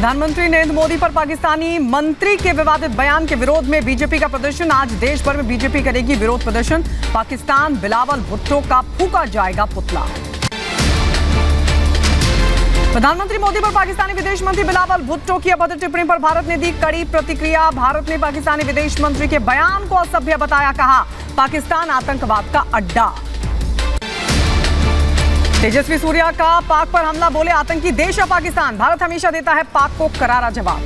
प्रधानमंत्री नरेंद्र मोदी पर पाकिस्तानी मंत्री के विवादित बयान के विरोध में बीजेपी का प्रदर्शन। आज देश भर में बीजेपी करेगी विरोध प्रदर्शन। पाकिस्तान बिलावल भुट्टो का फूंका जाएगा पुतला। प्रधानमंत्री मोदी पर पाकिस्तानी विदेश मंत्री बिलावल भुट्टो की अभद्र टिप्पणी पर भारत ने दी कड़ी प्रतिक्रिया। भारत ने पाकिस्तानी विदेश मंत्री के बयान को असभ्य बताया, कहा पाकिस्तान आतंकवाद का अड्डा। तेजस्वी सूर्या का पाक पर हमला, बोले आतंकी देश है पाकिस्तान, भारत हमेशा देता है पाक को करारा जवाब।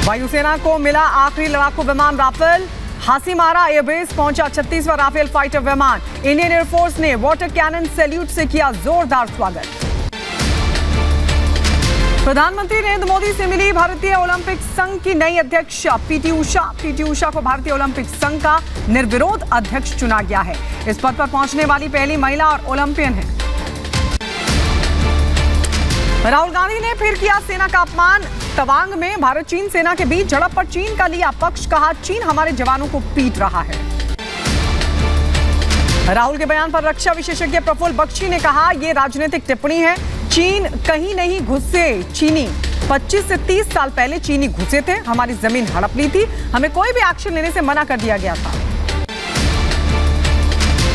वायुसेना को मिला आखिरी लड़ाकू विमान राफेल, हासीमारा एयरबेस पहुंचा 36वां राफेल फाइटर विमान। इंडियन एयरफोर्स ने वाटर कैनन सैल्यूट से किया जोरदार स्वागत। प्रधानमंत्री नरेंद्र मोदी से मिली भारतीय ओलंपिक संघ की नई अध्यक्ष पीटी उषा। पीटी उषा को भारतीय ओलंपिक संघ का निर्विरोध अध्यक्ष चुना गया है। इस पद पर पहुंचने वाली पहली महिला और ओलंपियन है। राहुल गांधी ने फिर किया सेना का अपमान। तवांग में भारत चीन सेना के बीच झड़प पर चीन का लिया पक्ष, कहा चीन हमारे जवानों को पीट रहा है। राहुल के बयान पर रक्षा विशेषज्ञ प्रफुल्ल बख्शी ने कहा यह राजनीतिक टिप्पणी है। चीन कहीं नहीं घुसे चीनी, 25 से 30 साल पहले चीनी घुसे थे, हमारी जमीन हड़प ली थी, हमें कोई भी एक्शन लेने से मना कर दिया गया था।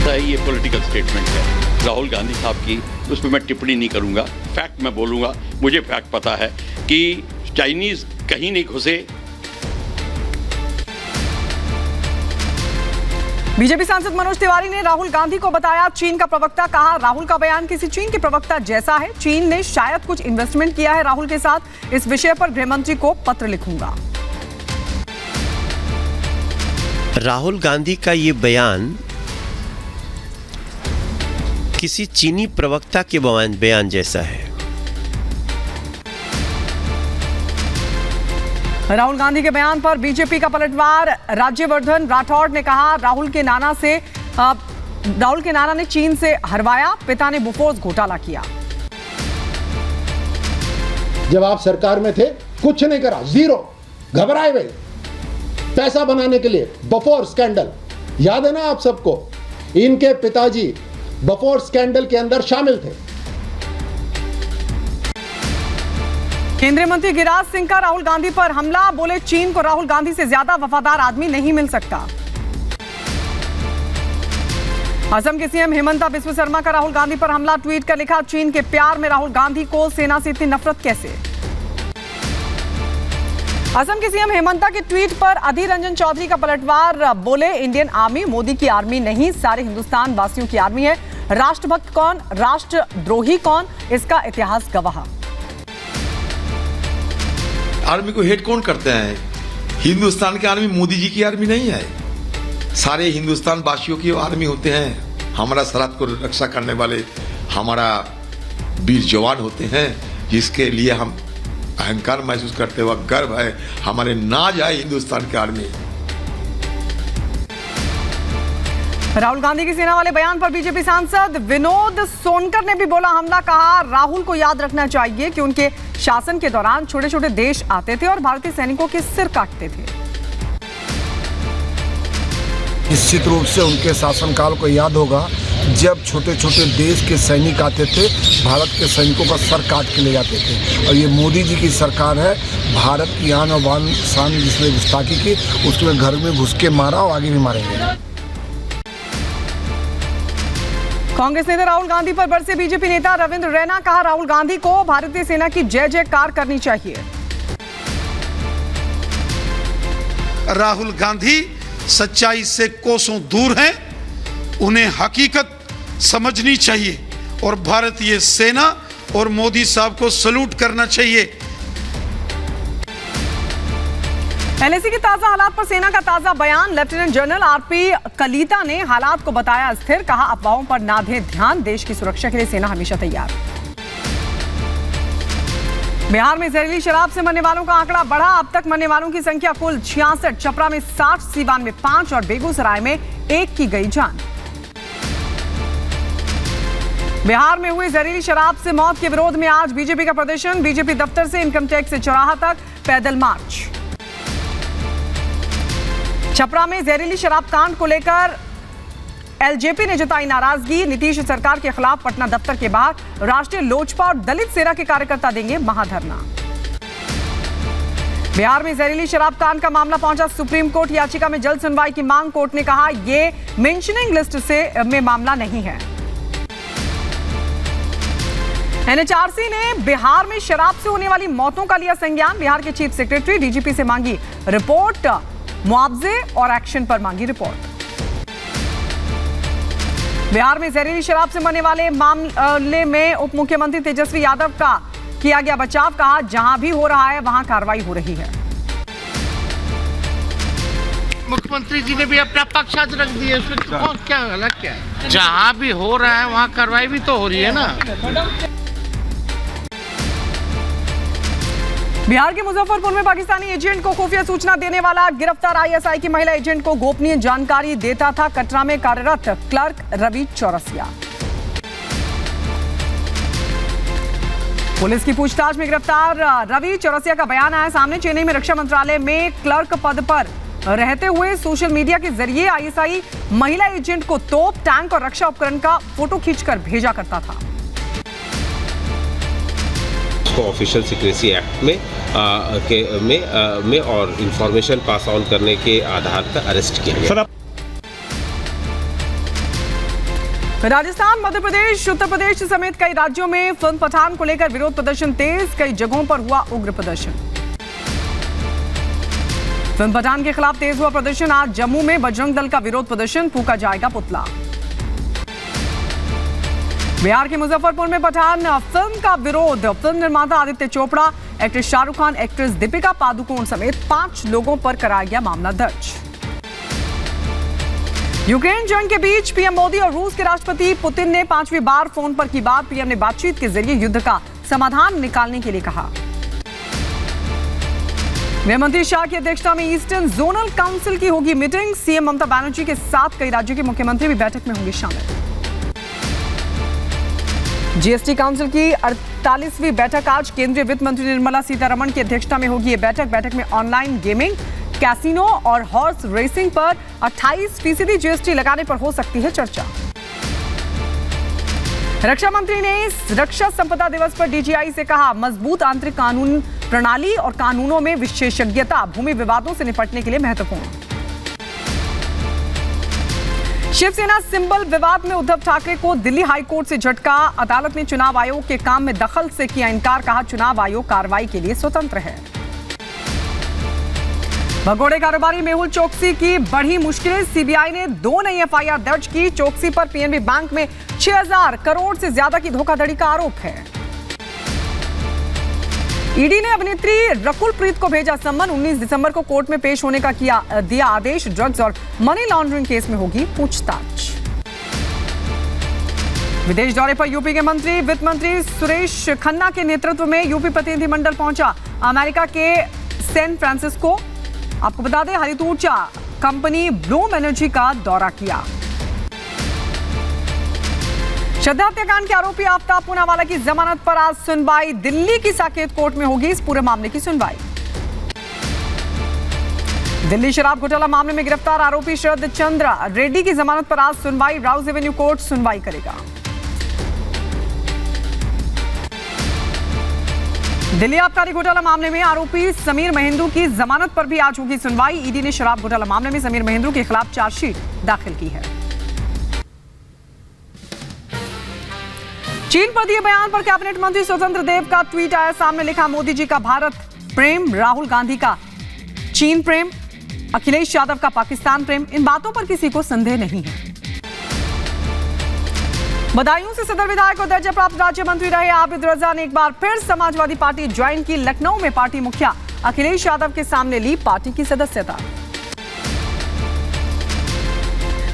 ये पॉलिटिकल स्टेटमेंट है राहुल गांधी साहब की, उस पर मैं टिप्पणी नहीं करूंगा। फैक्ट मैं बोलूंगा, मुझे फैक्ट पता है कि चाइनीज कहीं नहीं घुसे। बीजेपी सांसद मनोज तिवारी ने राहुल गांधी को बताया चीन का प्रवक्ता, कहा राहुल का बयान किसी चीन के प्रवक्ता जैसा है। चीन ने शायद कुछ इन्वेस्टमेंट किया है राहुल के साथ, इस विषय पर गृहमंत्री को पत्र लिखूंगा। राहुल गांधी का ये बयान किसी चीनी प्रवक्ता के बयान जैसा है। राहुल गांधी के बयान पर बीजेपी का पलटवार। राज्यवर्धन राठौड़ ने कहा राहुल के नाना ने चीन से हरवाया, पिता ने बोफोर्स घोटाला किया। जब आप सरकार में थे कुछ नहीं करा, जीरो, घबराए हुए पैसा बनाने के लिए। बोफोर्स स्कैंडल याद है ना आप सबको, इनके पिताजी बोफोर्स स्कैंडल के अंदर शामिल थे। केंद्रीय मंत्री गिरिराज सिंह का राहुल गांधी पर हमला, बोले चीन को राहुल गांधी से ज्यादा वफादार आदमी नहीं मिल सकता। असम के सीएम हिमंता बिस्वा शर्मा का राहुल गांधी पर हमला, ट्वीट कर लिखा चीन के प्यार में राहुल गांधी को सेना से इतनी नफरत कैसे। असम के सीएम हिमंता के ट्वीट पर अधीर रंजन चौधरी का पलटवार, बोले इंडियन आर्मी मोदी की आर्मी नहीं, सारे हिंदुस्तान वासियों की आर्मी है। राष्ट्रभक्त कौन, राष्ट्रद्रोही कौन, इसका इतिहास गवाह। आर्मी को हेट कौन करते हैं? हिंदुस्तान की आर्मी मोदी जी की आर्मी नहीं है, सारे हिंदुस्तान वासियों की आर्मी होते हैं। हमारा सरहद को रक्षा करने वाले हमारा वीर जवान होते हैं, जिसके लिए हम अहंकार महसूस करते हुए गर्व है, हमारे नाज है हिंदुस्तान की आर्मी। राहुल गांधी की सेना वाले बयान पर बीजेपी सांसद विनोद सोनकर ने भी बोला हमला, कहा राहुल को याद रखना चाहिए कि उनके शासन के दौरान छोटे छोटे देश आते थे और भारतीय सैनिकों के सिर काटते थे। निश्चित रूप से उनके शासनकाल को याद होगा जब छोटे छोटे देश के सैनिक आते थे, भारत के सैनिकों का सर काट के ले जाते थे। और ये मोदी जी की सरकार है, भारत की आन और बान शान जिसने गुस्ताखी की उसके घर में घुस के मारा और आगे भी मारेंगे। कांग्रेस नेता राहुल गांधी पर बरसे बीजेपी नेता रविंद्र रैना, कहा राहुल गांधी को भारतीय सेना की जय जयकार करनी चाहिए। राहुल गांधी सच्चाई से कोसों दूर हैं, उन्हें हकीकत समझनी चाहिए और भारतीय सेना और मोदी साहब को सैल्यूट करना चाहिए। एलएसी के ताजा हालात पर सेना का ताजा बयान। लेफ्टिनेंट जनरल आरपी कलीता ने हालात को बताया स्थिर, कहा अफवाहों पर ना दें ध्यान, देश की सुरक्षा के लिए सेना हमेशा तैयार। बिहार में जहरीली शराब से मरने वालों का आंकड़ा बढ़ा, अब तक मरने वालों की संख्या कुल 66, चपरा में 60, सीवान में 5 और बेगूसराय में 1 की गई जान। बिहार में हुई जहरीली शराब से मौत के विरोध में आज बीजेपी का प्रदर्शन। बीजेपी दफ्तर से इनकम टैक्स से चौराहा तक पैदल मार्च। छपरा में जहरीली शराब कांड को लेकर एलजेपी ने जताई नाराजगी। नीतीश सरकार के खिलाफ पटना दफ्तर के बाहर राष्ट्रीय लोजपा और दलित सेना के कार्यकर्ता देंगे महाधरना। बिहार में जहरीली शराब कांड का मामला पहुंचा सुप्रीम कोर्ट। याचिका में जल्द सुनवाई की मांग। कोर्ट ने कहा यह मेंशनिंग लिस्ट में मामला नहीं है। एनएचआरसी ने बिहार में शराब से होने वाली मौतों का लिया संज्ञान। बिहार के चीफ सेक्रेटरी डीजीपी से मांगी रिपोर्ट। मुआवजे और एक्शन पर मांगी रिपोर्ट। बिहार में जहरीली शराब से मरने वाले मामले में उप मुख्यमंत्री तेजस्वी यादव का किया गया बचाव। कहा जहां भी हो रहा है वहां कार्रवाई हो रही है। मुख्यमंत्री जी ने भी अपना पक्ष आज रख दिया, इसमें तो क्या अलग क्या है? जहां भी हो रहा है वहां कार्रवाई भी तो हो रही है ना। बिहार के मुजफ्फरपुर में पाकिस्तानी एजेंट को खुफिया सूचना देने वाला गिरफ्तार। आईएसआई की महिला एजेंट को गोपनीय जानकारी देता था। कटरा में कार्यरत क्लर्क रवि चौरसिया। पुलिस की पूछताछ में गिरफ्तार रवि चौरसिया का बयान आया सामने। चेन्नई में रक्षा मंत्रालय में क्लर्क पद पर रहते हुए सोशल मीडिया के जरिए आईएसआई महिला एजेंट को तोप, टैंक और रक्षा उपकरण का फोटो खींचकर भेजा करता था। को ऑफिशियल सीक्रेसी एक्ट में और इंफॉर्मेशन पास ऑन करने के आधार पर अरेस्ट किया गया। राजस्थान, मध्य प्रदेश, उत्तर प्रदेश समेत कई राज्यों में फिल्म पठान को लेकर विरोध प्रदर्शन तेज। कई जगहों पर हुआ उग्र प्रदर्शन। फिल्म पठान के खिलाफ तेज हुआ प्रदर्शन। आज जम्मू में बजरंग दल का विरोध प्रदर्शन। फूंका जाएगा पुतला। बिहार के मुजफ्फरपुर में पठान फिल्म का विरोध। फिल्म निर्माता आदित्य चोपड़ा, एक्ट्रेस शाहरुख खान, एक्ट्रेस दीपिका पादुकोण समेत 5 लोगों पर कराया गया मामला दर्ज। यूक्रेन जंग के बीच पीएम मोदी और रूस के राष्ट्रपति पुतिन ने 5वीं बार फोन पर की बात। पीएम ने बातचीत के जरिए युद्ध का समाधान निकालने के लिए कहा। गृहमंत्री शाह की अध्यक्षता में ईस्टर्न जोनल काउंसिल की होगी मीटिंग। सीएम ममता बनर्जी के साथ कई राज्यों के मुख्यमंत्री भी बैठक में होंगे शामिल। जीएसटी काउंसिल की 48वीं बैठक आज। केंद्रीय वित्त मंत्री निर्मला सीतारमण की अध्यक्षता में होगी ये बैठक में ऑनलाइन गेमिंग, कैसीनो और हॉर्स रेसिंग पर 28% जीएसटी लगाने पर हो सकती है चर्चा। रक्षा मंत्री ने रक्षा संपदा दिवस पर डीजीआई से कहा मजबूत आंतरिक कानून प्रणाली और कानूनों में विशेषज्ञता भूमि विवादों से निपटने के लिए महत्वपूर्ण। शिवसेना सिंबल विवाद में उद्धव ठाकरे को दिल्ली हाईकोर्ट से झटका। अदालत ने चुनाव आयोग के काम में दखल से किया इनकार। कहा चुनाव आयोग कार्रवाई के लिए स्वतंत्र है। भगोड़े कारोबारी मेहुल चोकसी की बढ़ी मुश्किलें। सीबीआई ने 2 नई एफआईआर दर्ज की। चोकसी पर पीएनबी बैंक में 6000 करोड़ से ज्यादा की धोखाधड़ी का आरोप है। ईडी ने अभिनेत्री रकुल प्रीत को भेजा सम्मन। 19 दिसंबर को कोर्ट में पेश होने का दिया आदेश। ड्रग्स और मनी लॉन्ड्रिंग केस में होगी पूछताछ। विदेश दौरे पर यूपी के वित्त मंत्री सुरेश खन्ना के नेतृत्व में यूपी प्रतिनिधिमंडल पहुंचा अमेरिका के सैन फ्रांसिस्को। आपको बता दें हरित ऊर्जा कंपनी ब्लूम एनर्जी का दौरा किया। श्रद्धा हत्याकांड के आरोपी आफ्ताब पूनावाला की जमानत पर आज सुनवाई। दिल्ली की साकेत कोर्ट में होगी इस पूरे मामले की सुनवाई। दिल्ली शराब घोटाला मामले में गिरफ्तार आरोपी शरद चंद्र रेड्डी की जमानत पर आज सुनवाई। राउज एवेन्यू कोर्ट सुनवाई करेगा। दिल्ली आबकारी घोटाला मामले में आरोपी समीर महेंद्रू की जमानत पर भी आज होगी सुनवाई। ईडी ने शराब घोटाला मामले में समीर महेंद्रू के खिलाफ चार्जशीट दाखिल की है। चीन पर दिए बयान पर कैबिनेट मंत्री स्वतंत्र देव का ट्वीट आया सामने। लिखा मोदी जी का भारत प्रेम, राहुल गांधी का चीन प्रेम, अखिलेश यादव का पाकिस्तान प्रेम, इन बातों पर किसी को संदेह नहीं है। बदायूं से सदर विधायक और दर्जा प्राप्त राज्य मंत्री रहे आबिद रजा ने एक बार फिर समाजवादी पार्टी ज्वाइन की। लखनऊ में पार्टी मुखिया अखिलेश यादव के सामने ली पार्टी की सदस्यता।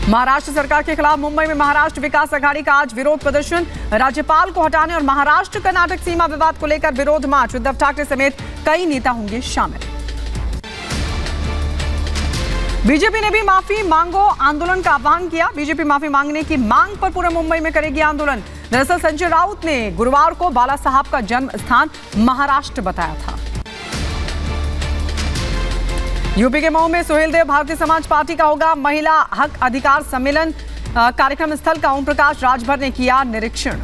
महाराष्ट्र सरकार के खिलाफ मुंबई में महाराष्ट्र विकास अघाड़ी का आज विरोध प्रदर्शन। राज्यपाल को हटाने और महाराष्ट्र कर्नाटक सीमा विवाद को लेकर विरोध मार्च। उद्धव ठाकरे समेत कई नेता होंगे शामिल। बीजेपी ने भी माफी मांगो आंदोलन का आह्वान किया। बीजेपी माफी मांगने की मांग पर पूरे मुंबई में करेगी आंदोलन। दरअसल संजय राउत ने गुरुवार को बाला साहब का जन्म स्थान महाराष्ट्र बताया था। यूपी के मऊ में सुहेलदेव भारतीय समाज पार्टी का होगा महिला हक अधिकार सम्मेलन। कार्यक्रम स्थल का ओम प्रकाश राजभर ने किया निरीक्षण।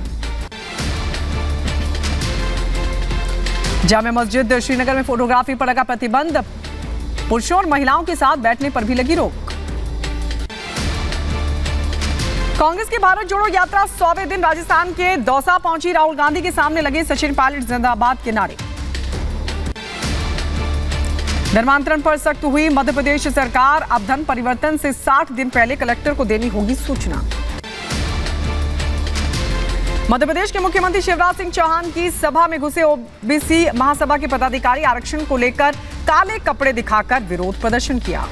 जामे मस्जिद श्रीनगर में फोटोग्राफी पर लगा प्रतिबंध, पुरुषों और महिलाओं के साथ बैठने पर भी लगी रोक। कांग्रेस की भारत जोड़ो यात्रा 100वें दिन राजस्थान के दौसा पहुंची। राहुल गांधी के सामने लगे सचिन पायलट जिंदाबाद के नारे। धर्मांतरण पर सख्त हुई मध्य प्रदेश सरकार, अब धन परिवर्तन से 60 दिन पहले कलेक्टर को देनी होगी सूचना। मध्य प्रदेश के मुख्यमंत्री शिवराज सिंह चौहान की सभा में घुसे ओबीसी महासभा के पदाधिकारी, आरक्षण को लेकर काले कपड़े दिखाकर विरोध प्रदर्शन किया।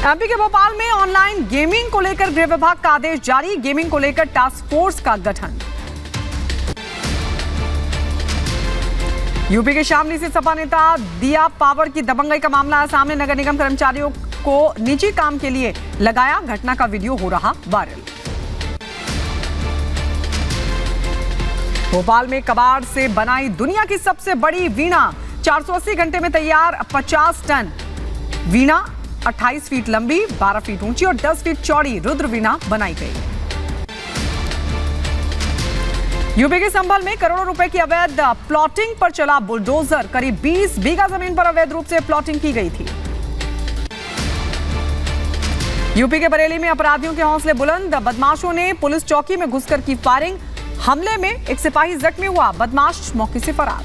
एमपी के भोपाल में ऑनलाइन गेमिंग को लेकर गृह विभाग का आदेश जारी, गेमिंग को लेकर टास्क फोर्स का गठन। यूपी के शामली से सपा नेता दिया पावर की दबंगई का मामला है सामने। नगर निगम कर्मचारियों को निजी काम के लिए लगाया, घटना का वीडियो हो रहा वायरल। भोपाल में कबाड़ से बनाई दुनिया की सबसे बड़ी वीणा, 480 घंटे में तैयार 50 टन वीणा, 28 फीट लंबी, 12 फीट ऊंची और 10 फीट चौड़ी रुद्र वीणा बनाई गई। यूपी के संभल में करोड़ों रुपए की अवैध प्लॉटिंग पर चला बुलडोजर, करीब 20 बीघा जमीन पर अवैध रूप से प्लॉटिंग की गई थी। यूपी के बरेली में अपराधियों के हौसले बुलंद, बदमाशों ने पुलिस चौकी में घुसकर की फायरिंग, हमले में एक सिपाही जख्मी हुआ, बदमाश मौके से फरार।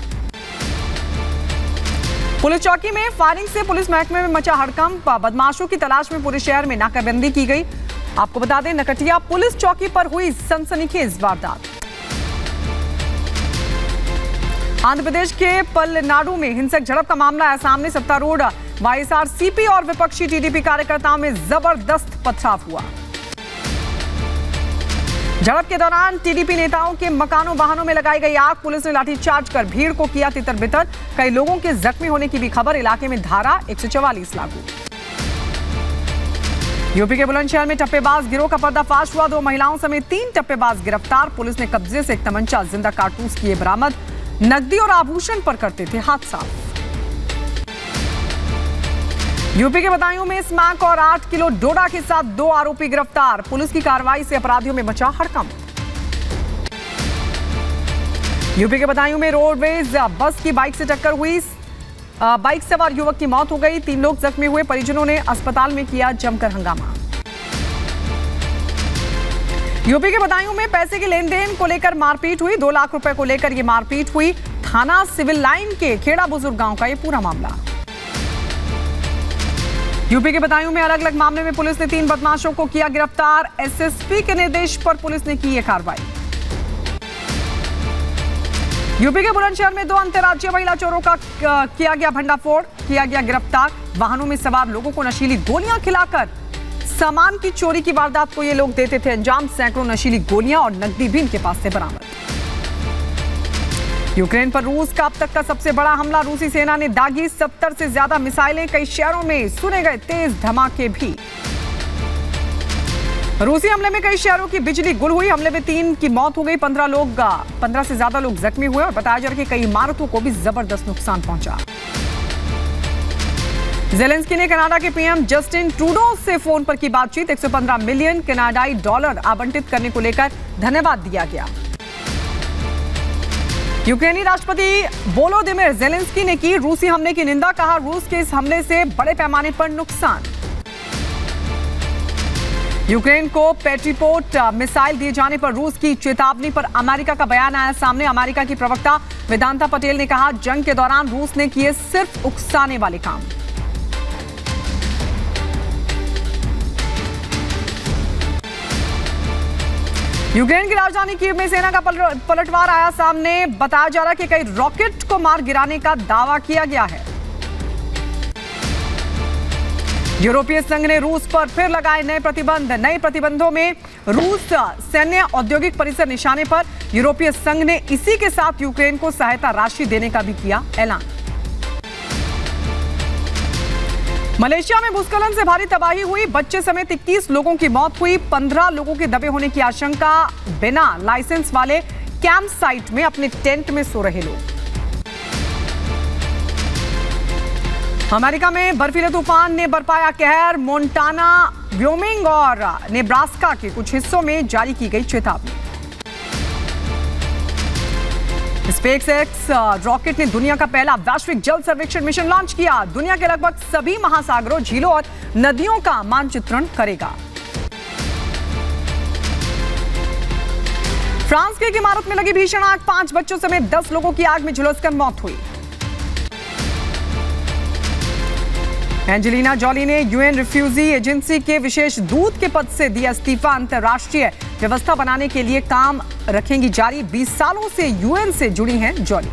पुलिस चौकी में फायरिंग से पुलिस महकमे में मचा हड़कंप, बदमाशों की तलाश में पूरे शहर में नाकाबंदी की गई। आपको बता दें, नकटिया पुलिस चौकी पर हुई सनसनीखेज वारदात। आंध्र प्रदेश के पलनाडु में हिंसक झड़प का मामला है सामने। सत्तारूढ़ वाईएसआरसीपी और विपक्षी टीडीपी कार्यकर्ताओं में जबरदस्त पथराव हुआ। झड़प के दौरान टीडीपी नेताओं के मकानों वाहनों में लगाई गई आग, पुलिस ने लाठीचार्ज कर भीड़ को किया तितर-बितर। कई लोगों के जख्मी होने की भी खबर, इलाके में धारा 144 लागू। यूपी के बुलंदशहर में टप्पेबाज गिरोह का पर्दाफाश हुआ, 2 महिलाओं समेत 3 टप्पेबाज गिरफ्तार। पुलिस ने कब्जे से एक तमंचा, जिंदा कारतूस किए बरामद। नकदी और आभूषण पर करते थे हाथ साफ। यूपी के बदायूं में स्मैक और 8 किलो डोडा के साथ 2 आरोपी गिरफ्तार। पुलिस की कार्रवाई से अपराधियों में मचा हड़कंप। यूपी के बदायूं में रोडवेज बस की बाइक से टक्कर हुई, बाइक सवार युवक की मौत हो गई, 3 लोग जख्मी हुए। परिजनों ने अस्पताल में किया जमकर हंगामा। यूपी के बदायूं में पैसे के लेन देन को लेकर मारपीट हुई, 2 लाख रुपए को लेकर यह मारपीट हुई। थाना सिविल लाइन के खेड़ा बुजुर्ग गांव का यह पूरा मामला। यूपी के बदायूं में अलग अलग मामले में पुलिस ने 3 बदमाशों को किया गिरफ्तार। एसएसपी के निर्देश पर पुलिस ने की यह कार्रवाई। यूपी के बुलंदशहर में 2 अंतर्राज्यीय महिला चोरों का किया गया भंडाफोड़, किया गया गिरफ्तार। वाहनों में सवार लोगों को नशीली गोलियां खिलाकर सामान की चोरी की वारदात को ये लोग देते थे अंजाम। सैकड़ों नशीली गोलियां और नकदी भी इनके पास से बरामद। यूक्रेन पर रूस का अब तक का सबसे बड़ा हमला, रूसी सेना ने दागी 70 से ज्यादा मिसाइलें, कई शहरों में सुने गए तेज धमाके भी। रूसी हमले में कई शहरों की बिजली गुल हुई, हमले में 3 की मौत हो गई, 15 से ज्यादा लोग जख्मी हुए और बताया जा रहा है कि कई इमारतों को भी जबरदस्त नुकसान पहुंचा। जेलेंस्की ने कनाडा के पीएम जस्टिन ट्रूडो से फोन पर की बातचीत, 115 मिलियन कनाडाई डॉलर आवंटित करने को लेकर धन्यवाद दिया गया। यूक्रेनी राष्ट्रपति वोलोदिमीर जेलेंस्की ने की रूसी हमले की निंदा, कहा रूस के इस हमले से बड़े पैमाने पर नुकसान। यूक्रेन को पेट्रियोट मिसाइल दिए जाने पर रूस की चेतावनी पर अमेरिका का बयान आया सामने। अमेरिका की प्रवक्ता वेदांता पटेल ने कहा, जंग के दौरान रूस ने किए सिर्फ उकसाने वाले काम। यूक्रेन की राजधानी कीव में सेना का पलटवार आया सामने। बताया जा रहा है कि कई रॉकेट को मार गिराने का दावा किया गया है। यूरोपीय संघ ने रूस पर फिर लगाए नए प्रतिबंध। नए प्रतिबंधों में रूस सैन्य औद्योगिक परिसर निशाने पर। यूरोपीय संघ ने इसी के साथ यूक्रेन को सहायता राशि देने का भी किया ऐलान। मलेशिया में भूस्खलन से भारी तबाही हुई, बच्चे समेत 21 लोगों की मौत हुई, 15 लोगों के दबे होने की आशंका। बिना लाइसेंस वाले कैंप साइट में अपने टेंट में सो रहे लोग। अमेरिका में बर्फीले तूफान ने बरपाया कहर। मोंटाना, व्योमिंग और नेब्रास्का के कुछ हिस्सों में जारी की गई चेतावनी। स्पेसएक्स रॉकेट ने दुनिया का पहला वैश्विक जल सर्वेक्षण मिशन लॉन्च किया। दुनिया के लगभग सभी महासागरों, झीलों और नदियों का मानचित्रण करेगा। फ्रांस की एक इमारत में लगी भीषण आग, 5 बच्चों समेत 10 लोगों की आग में झुलसकर मौत हुई। एंजेलिना जॉली ने यूएन रिफ्यूजी एजेंसी के विशेष दूत के पद से दिया इस्तीफा। अंतर्राष्ट्रीय व्यवस्था बनाने के लिए काम रखेंगी जारी। 20 सालों से यूएन से जुड़ी हैं जॉली।